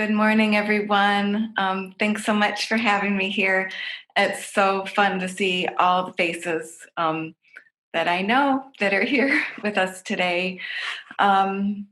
Good morning, everyone. Thanks so much for having me here. It's so fun to see all the faces that I know that are here with us today. Um,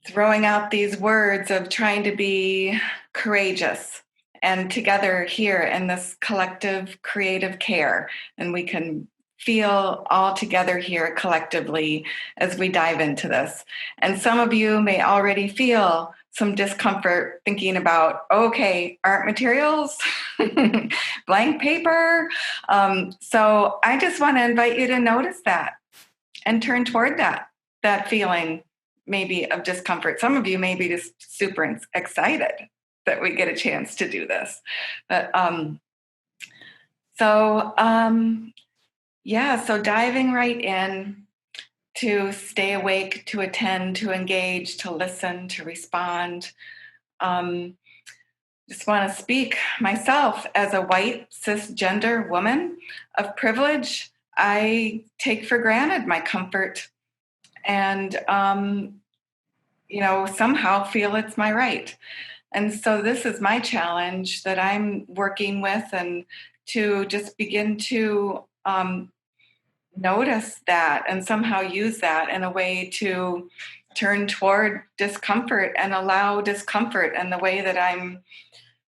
Throwing out these words of trying to be courageous and together here in this collective creative care. And we can feel all together here collectively as we dive into this. And some of you may already feel some discomfort thinking about, okay, art materials, blank paper. So I just want to invite you to notice that and turn toward that feeling maybe of discomfort. Some of you may be just super excited that we get a chance to do this. But so diving right in to stay awake, to attend, to engage, to listen, to respond. Just want to speak myself as a white cisgender woman of privilege. I take for granted my comfort and somehow feel it's my right. And so this is my challenge that I'm working with, and to just begin to notice that and somehow use that in a way to turn toward discomfort and allow discomfort and the way that I'm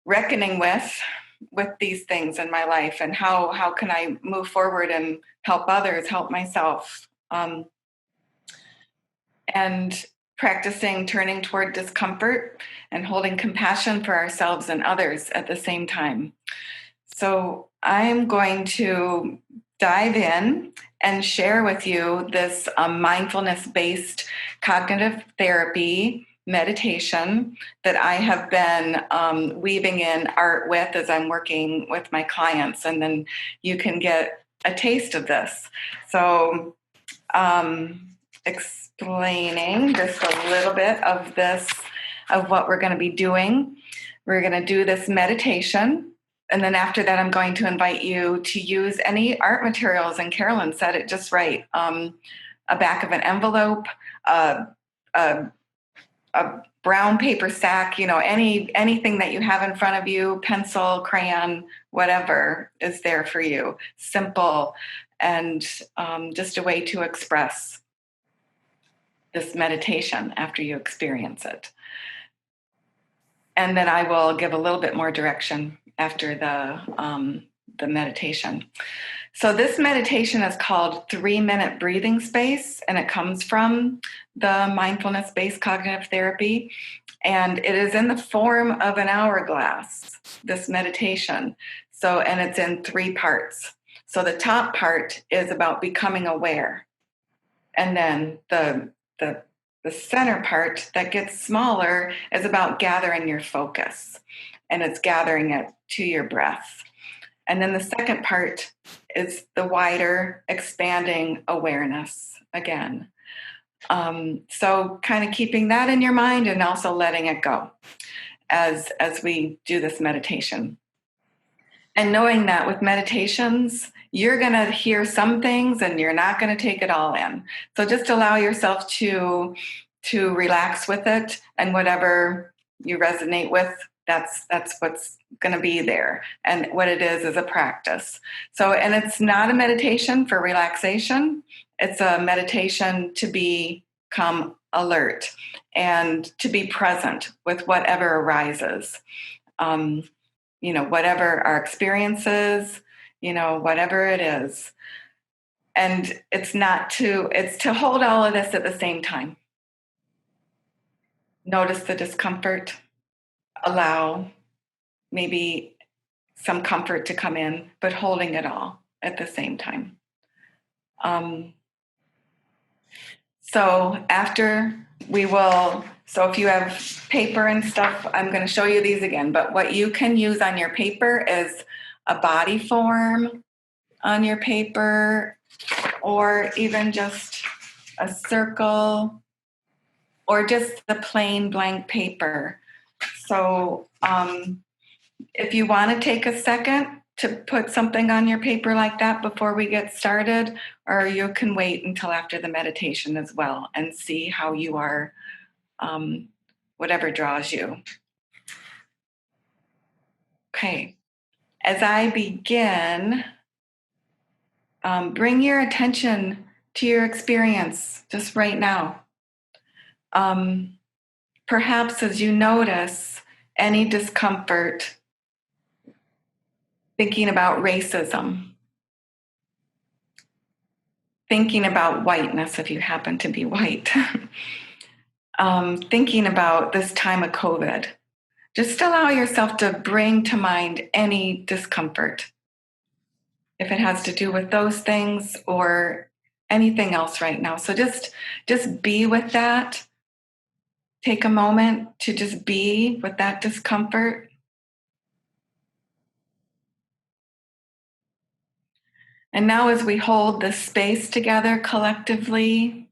reckoning with these things in my life, and how can I move forward and help others, help myself. And practicing turning toward discomfort and holding compassion for ourselves and others at the same time. So I'm going to dive in and share with you this mindfulness-based cognitive therapy meditation that I have been weaving in art with as I'm working with my clients, and then you can get a taste of this. So explaining just a little bit of what we're going to be doing. We're going to do this meditation, and then after that, I'm going to invite you to use any art materials, and Carolyn said it just right. A back of an envelope, a brown paper sack, anything that you have in front of you, pencil, crayon, whatever is there for you. Simple, and just a way to express this meditation after you experience it. And then I will give a little bit more direction after the meditation. So this meditation is called 3-minute breathing space, and it comes from the mindfulness-based cognitive therapy. And it is in the form of an hourglass, this meditation. And it's in 3 parts. So the top part is about becoming aware. And then the center part that gets smaller is about gathering your focus, and it's gathering it to your breath. And then the second part is the wider, expanding awareness again. So kind of keeping that in your mind and also letting it go as we do this meditation. And knowing that with meditations, you're going to hear some things and you're not going to take it all in. So just allow yourself to relax with it, and whatever you resonate with, that's what's going to be there. And what it is a practice. So, and it's not a meditation for relaxation. It's a meditation to become alert and to be present with whatever arises. Whatever our experience is, whatever it is. And it's to hold all of this at the same time. Notice the discomfort, allow maybe some comfort to come in, but holding it all at the same time. So if you have paper and stuff, I'm going to show you these again, but what you can use on your paper is a body form on your paper, or even just a circle, or just the plain blank paper. So if you want to take a second to put something on your paper like that before we get started, or you can wait until after the meditation as well and see how you are, whatever draws you. Okay. As I begin, bring your attention to your experience just right now. Perhaps as you notice any discomfort, thinking about racism, thinking about whiteness if you happen to be white, thinking about this time of COVID, just allow yourself to bring to mind any discomfort. If it has to do with those things or anything else right now. So just be with that. Take a moment to just be with that discomfort. And now as we hold this space together collectively,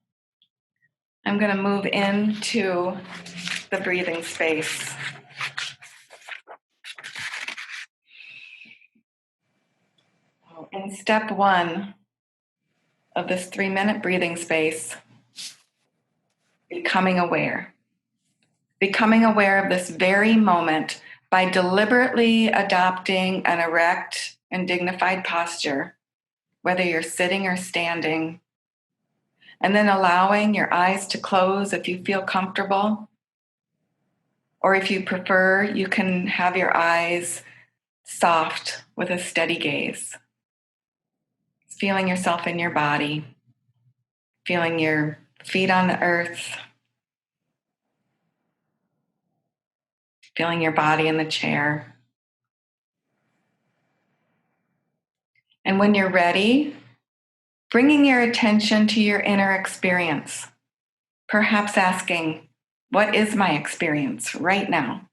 I'm going to move into the breathing space. In step 1 of this 3-minute breathing space, becoming aware. Becoming aware of this very moment by deliberately adopting an erect and dignified posture, whether you're sitting or standing, and then allowing your eyes to close if you feel comfortable. Or if you prefer, you can have your eyes soft with a steady gaze. Feeling yourself in your body, feeling your feet on the earth, feeling your body in the chair. And when you're ready, bringing your attention to your inner experience, perhaps asking, what is my experience right now?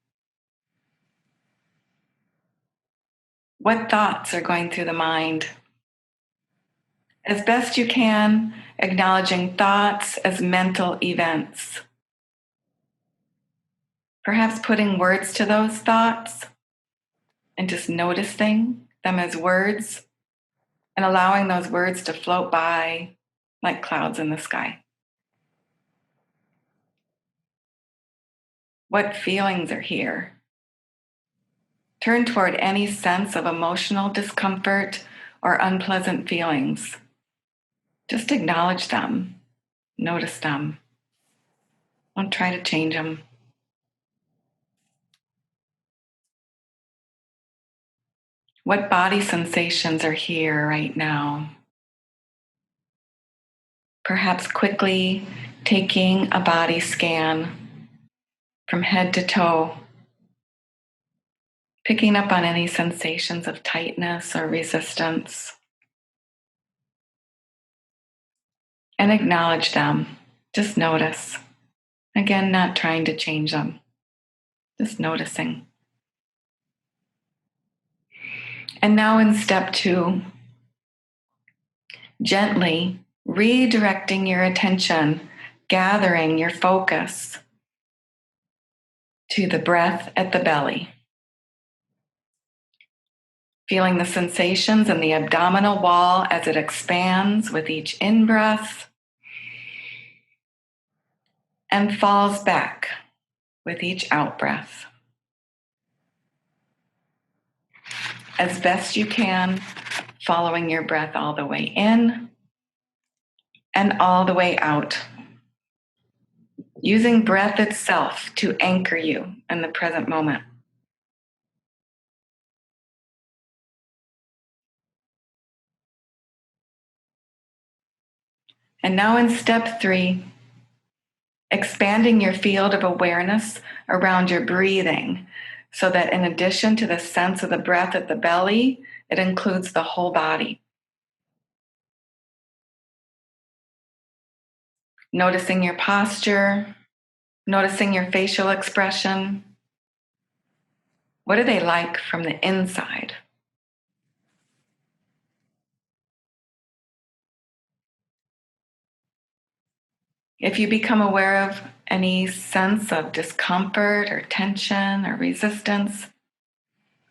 What thoughts are going through the mind? As best you can, acknowledging thoughts as mental events. Perhaps putting words to those thoughts and just noticing them as words and allowing those words to float by like clouds in the sky. What feelings are here? Turn toward any sense of emotional discomfort or unpleasant feelings. Just acknowledge them, notice them. Don't try to change them. What body sensations are here right now? Perhaps quickly taking a body scan from head to toe, picking up on any sensations of tightness or resistance, and acknowledge them. Just notice. Again, not trying to change them, just noticing. And now in step 2, gently redirecting your attention, gathering your focus to the breath at the belly. Feeling the sensations in the abdominal wall as it expands with each in-breath and falls back with each out-breath. As best you can, following your breath all the way in and all the way out. Using breath itself to anchor you in the present moment. And now in step 3, expanding your field of awareness around your breathing so that in addition to the sense of the breath at the belly, it includes the whole body. Noticing your posture, noticing your facial expression. What are they like from the inside? If you become aware of any sense of discomfort or tension or resistance,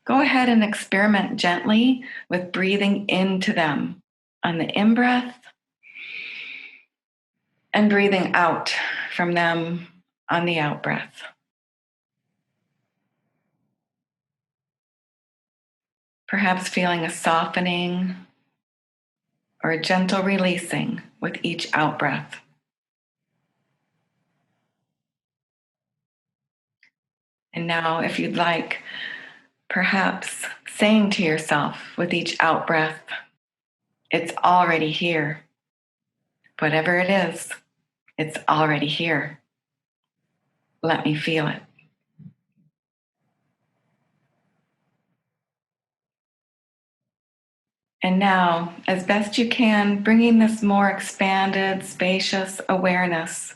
go ahead and experiment gently with breathing into them on the in-breath and breathing out from them on the out-breath. perhaps feeling a softening or a gentle releasing with each out breath. And now, if you'd like, perhaps saying to yourself with each out breath, it's already here. Whatever it is, it's already here. Let me feel it. And now, as best you can, bringing this more expanded, spacious awareness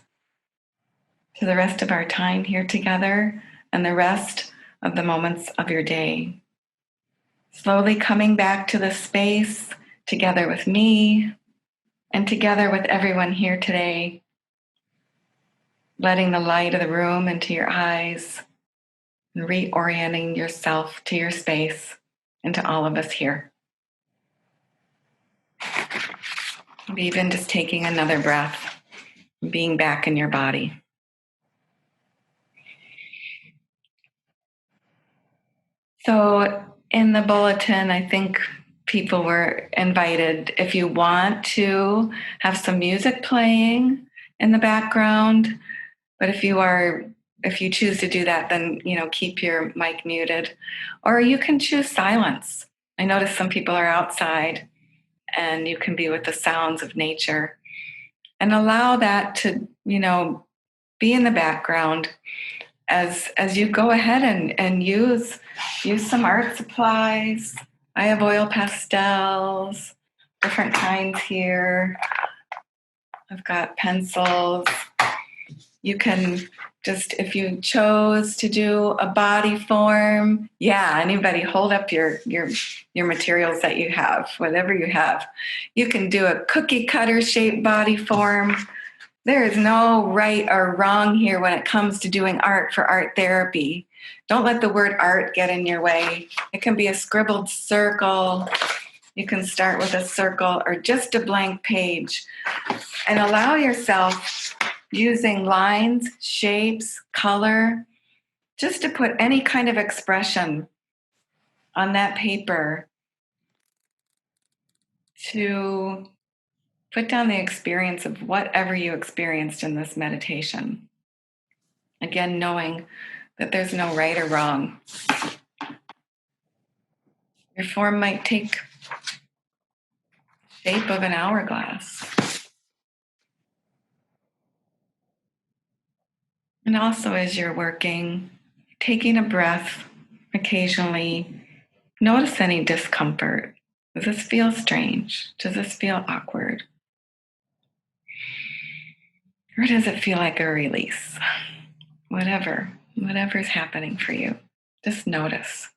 to the rest of our time here together and the rest of the moments of your day. Slowly coming back to this space together with me and together with everyone here today, letting the light of the room into your eyes and reorienting yourself to your space and to all of us here. Maybe even just taking another breath, being back in your body. So in the bulletin, I think people were invited, if you want to have some music playing in the background, but if you choose to do that, then keep your mic muted, or you can choose silence. I notice some people are outside and you can be with the sounds of nature and allow that to be in the background as you go ahead and use some art supplies. I have oil pastels, different kinds here. I've got pencils. You can just, if you chose to do a body form, anybody hold up your materials that you have, whatever you have. You can do a cookie cutter shaped body form. There is no right or wrong here when it comes to doing art for art therapy. Don't let the word art get in your way. It can be a scribbled circle. You can start with a circle or just a blank page and allow yourself, using lines, shapes, color, just to put any kind of expression on that paper, to put down the experience of whatever you experienced in this meditation. Again, knowing that there's no right or wrong. Your form might take shape of an hourglass. And also, as you're working, taking a breath occasionally, notice any discomfort. Does this feel strange? Does this feel awkward? Or does it feel like a release? Whatever's happening for you, just notice.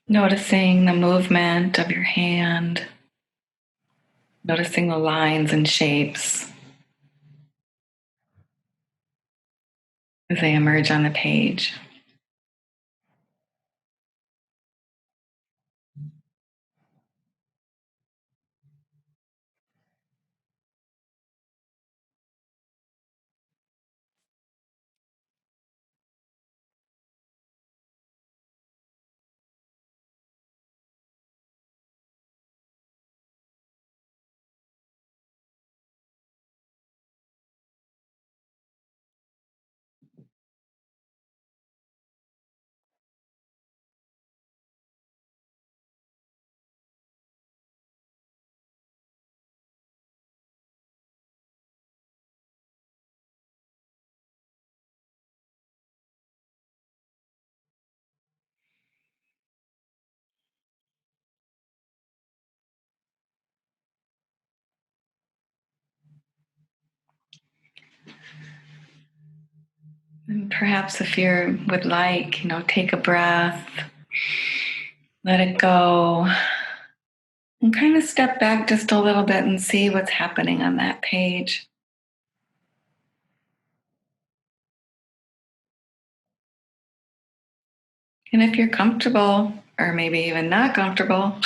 Noticing the movement of your hand, noticing the lines and shapes as they emerge on the page. And perhaps if you would like, take a breath, let it go, and kind of step back just a little bit and see what's happening on that page. And if you're comfortable, or maybe even not comfortable,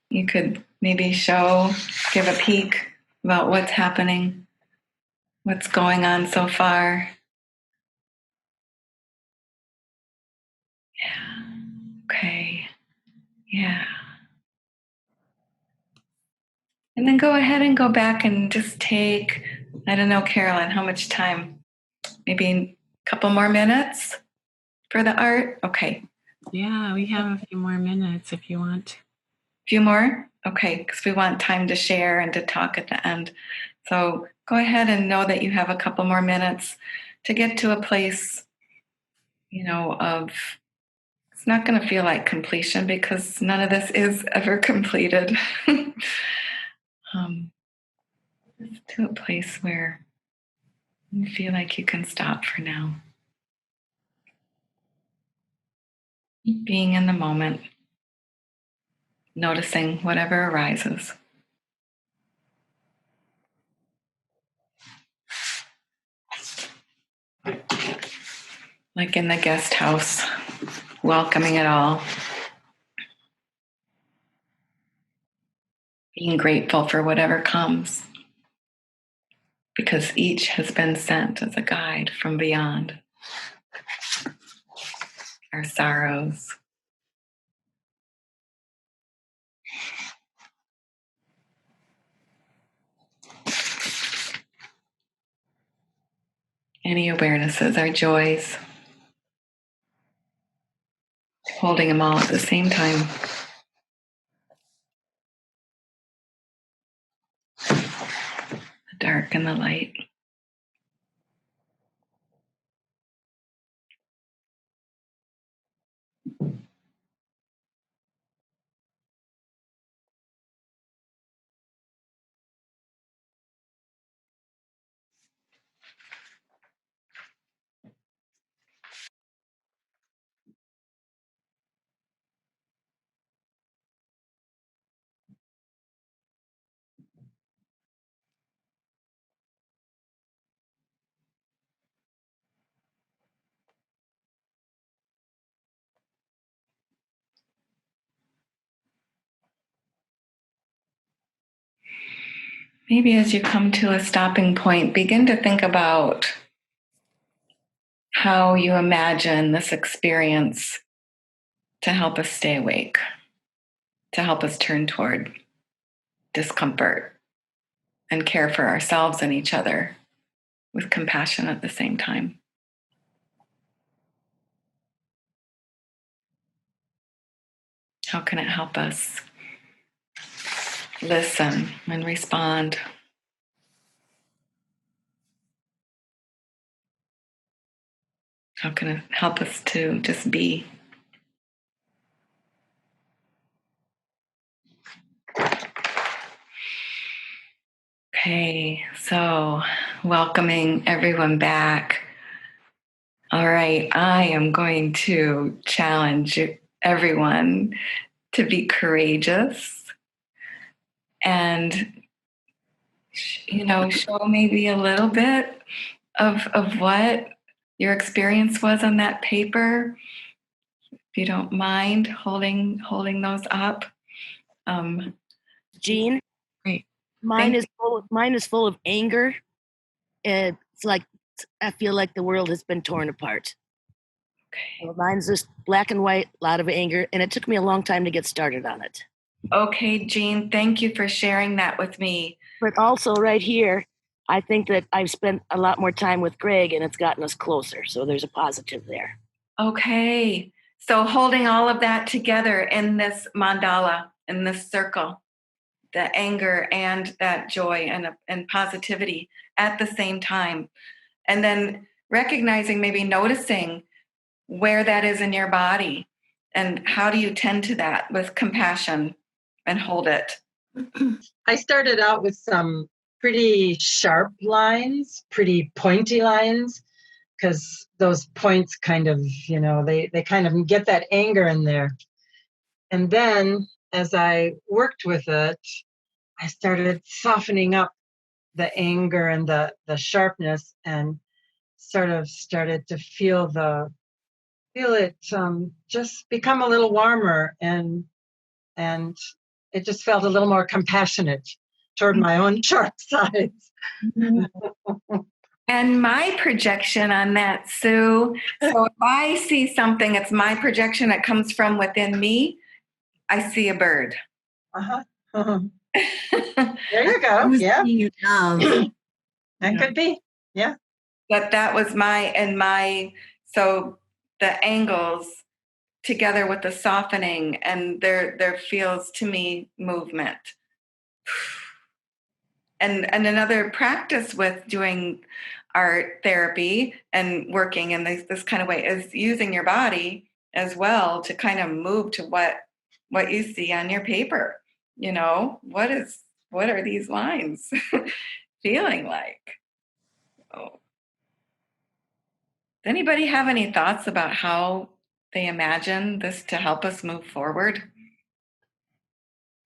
you could maybe give a peek about what's happening, what's going on so far. Yeah. Okay. Yeah. And then go ahead and go back and just take, I don't know, Carolyn, how much time? Maybe a couple more minutes for the art? Okay. Yeah, we have a few more minutes if you want. A few more? Okay, because we want time to share and to talk at the end. So go ahead and know that you have a couple more minutes to get to a place, of it's not going to feel like completion because none of this is ever completed. To a place where you feel like you can stop for now. Being in the moment, noticing whatever arises. Like in the guest house, welcoming it all. Being grateful for whatever comes. Because each has been sent as a guide from beyond our sorrows. Any awarenesses, our joys. Holding them all at the same time. The dark and the light. Maybe as you come to a stopping point, begin to think about how you imagine this experience to help us stay awake, to help us turn toward discomfort and care for ourselves and each other with compassion at the same time. How can it help us listen and respond? How can it help us to just be? Okay, so welcoming everyone back. All right, I am going to challenge everyone to be courageous and, show maybe a little bit of what your experience was on that paper. If you don't mind holding those up. Jean, Great. mine is full of anger. It's like I feel like the world has been torn apart. Okay. So mine's just black and white, a lot of anger, and it took me a long time to get started on it. Okay, Jean, thank you for sharing that with me. But also right here, I think that I've spent a lot more time with Greg and it's gotten us closer. So there's a positive there. Okay, so holding all of that together in this mandala, in this circle, the anger and that joy and positivity at the same time. And then recognizing, maybe noticing where that is in your body and how do you tend to that with compassion and hold it. I started out with some pretty sharp lines, pretty pointy lines. because those points kind of, they kind of get that anger in there. And then as I worked with it, I started softening up the anger and the sharpness, and sort of started to feel it just become a little warmer, and it just felt a little more compassionate toward my own sharp sides. And my projection on that, Sue, so if I see something, it's my projection, it comes from within me, I see a bird. Uh-huh. Uh-huh. There you go. Yeah. That could be. Yeah. But that was so the angles together with the softening, and there feels to me movement. And another practice with doing art therapy and working in this kind of way is using your body as well to kind of move to what you see on your paper. What are these lines feeling like? Oh. Does anybody have any thoughts about how they imagine this to help us move forward?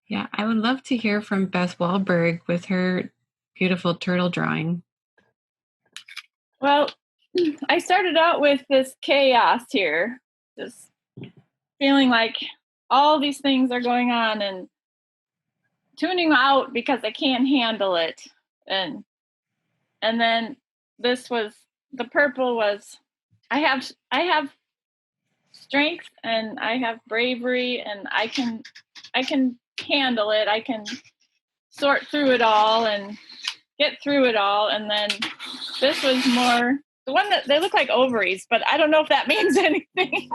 Yeah, I would love to hear from Beth Wahlberg with her beautiful turtle drawing. Well, I started out with this chaos here, just feeling like all these things are going on and tuning out because I can't handle it. And then the purple was I have strength and I have bravery and I can handle it. I can sort through it all and get through it all. And then this was more the one that they look like ovaries, but I don't know if that means anything.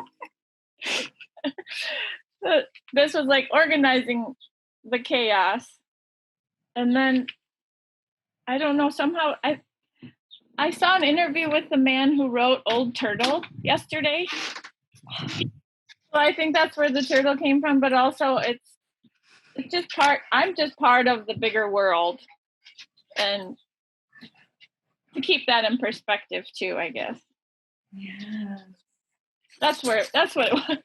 This was like organizing the chaos. And then I don't know, somehow I saw an interview with the man who wrote Old Turtle yesterday. So I think that's where the turtle came from, but also it's just I'm just part of the bigger world. And to keep that in perspective too, I guess. Yeah. That's what it was.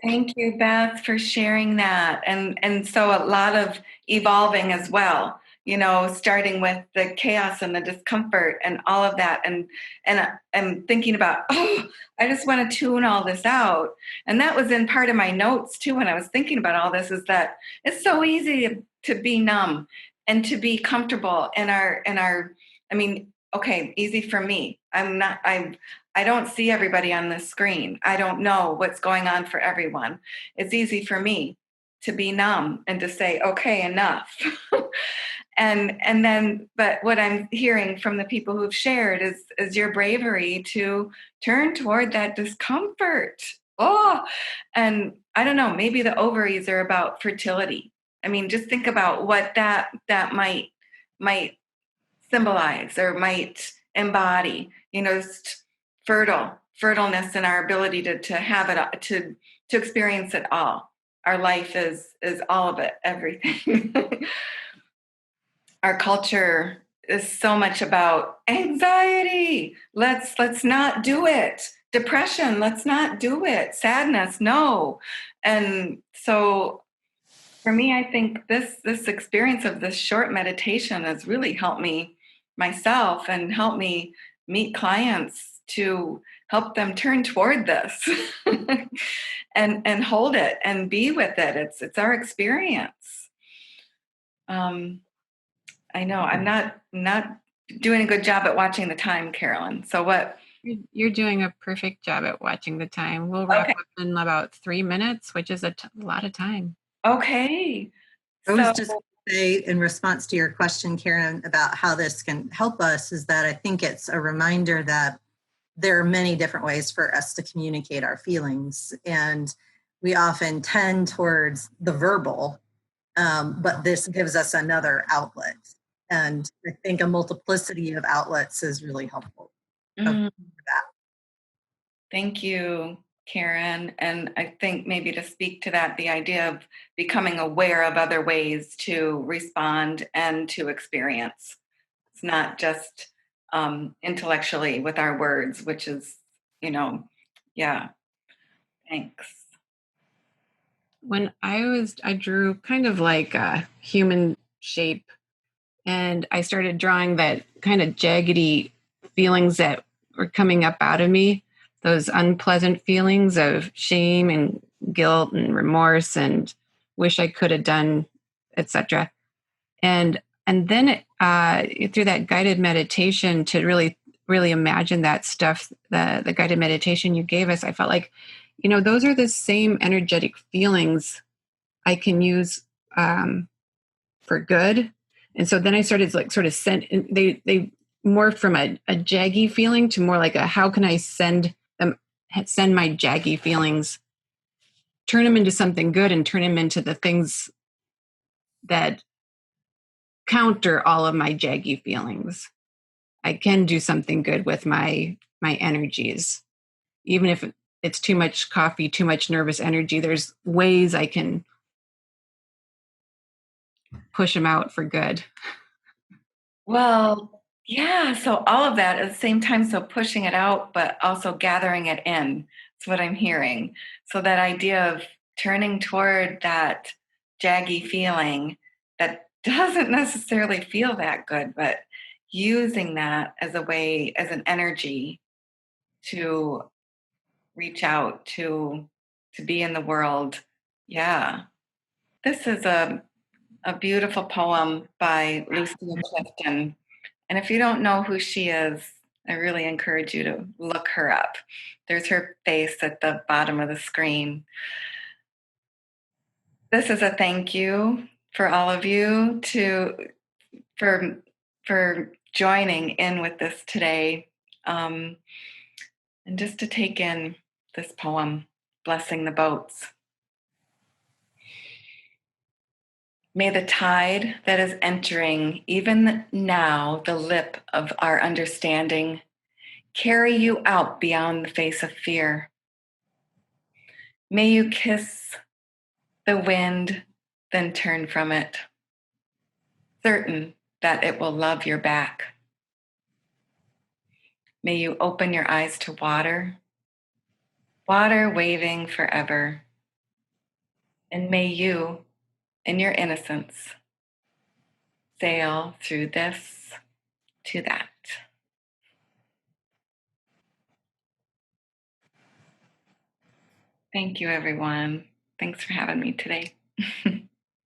Thank you, Beth, for sharing that. And so a lot of evolving as well, starting with the chaos and the discomfort and all of that. And I'm thinking about, I just want to tune all this out. And that was in part of my notes too, when I was thinking about all this, is that it's so easy to be numb and to be comfortable in our, okay, easy for me. I don't see everybody on the screen. I don't know what's going on for everyone. It's easy for me to be numb and to say, okay, enough. and then, but what I'm hearing from the people who've shared is your bravery to turn toward that discomfort. And I don't know, maybe the ovaries are about fertility. Just think about what that might symbolize or might embody, just fertileness and our ability to have it, to experience it all. Our life is all of it, everything. Our culture is so much about anxiety. Let's not do it. Depression, let's not do it. Sadness, no. And so for me, I think this experience of this short meditation has really helped me myself and helped me meet clients to help them turn toward this and hold it and be with it. It's our experience. I know I'm not doing a good job at watching the time, Carolyn. So what? You're doing a perfect job at watching the time. We'll wrap up in about 3 minutes, which is a lot of time. Okay. I was just going to say, in response to your question, Karen, about how this can help us, is that I think it's a reminder that there are many different ways for us to communicate our feelings. And we often tend towards the verbal, but this gives us another outlet. And I think a multiplicity of outlets is really helpful. Thank you, Karen. And I think maybe to speak to that, the idea of becoming aware of other ways to respond and to experience. It's not just intellectually with our words, which is, yeah. Thanks. When I drew kind of like a human shape, and I started drawing that kind of jaggedy feelings that were coming up out of me, those unpleasant feelings of shame and guilt and remorse and wish I could have done, etc. And then through that guided meditation, to really imagine that stuff, the guided meditation you gave us, I felt like, those are the same energetic feelings I can use for good. And so then I started sort of they morphed from a jaggy feeling to more like a, how can I send my jaggy feelings, turn them into something good, and turn them into the things that counter all of my jaggy feelings. I can do something good with my energies, even if it's too much coffee, too much nervous energy. There's ways I can push them out for good. Well, yeah. So all of that at the same time. So pushing it out, but also gathering it in. That's what I'm hearing. So that idea of turning toward that jaggy feeling that doesn't necessarily feel that good, but using that as a way, as an energy to reach out, to be in the world. Yeah. This is a beautiful poem by Lucy Clifton. And if you don't know who she is, I really encourage you to look her up. There's her face at the bottom of the screen. This is a thank you for all of you for joining in with this today, and just to take in this poem, Blessing the Boats. May the tide that is entering even now the lip of our understanding carry you out beyond the face of fear. May you kiss the wind, then turn from it, certain that it will love your back. May you open your eyes to water, water waving forever. And may you, in your innocence, sail through this to that. Thank you, everyone. Thanks for having me today.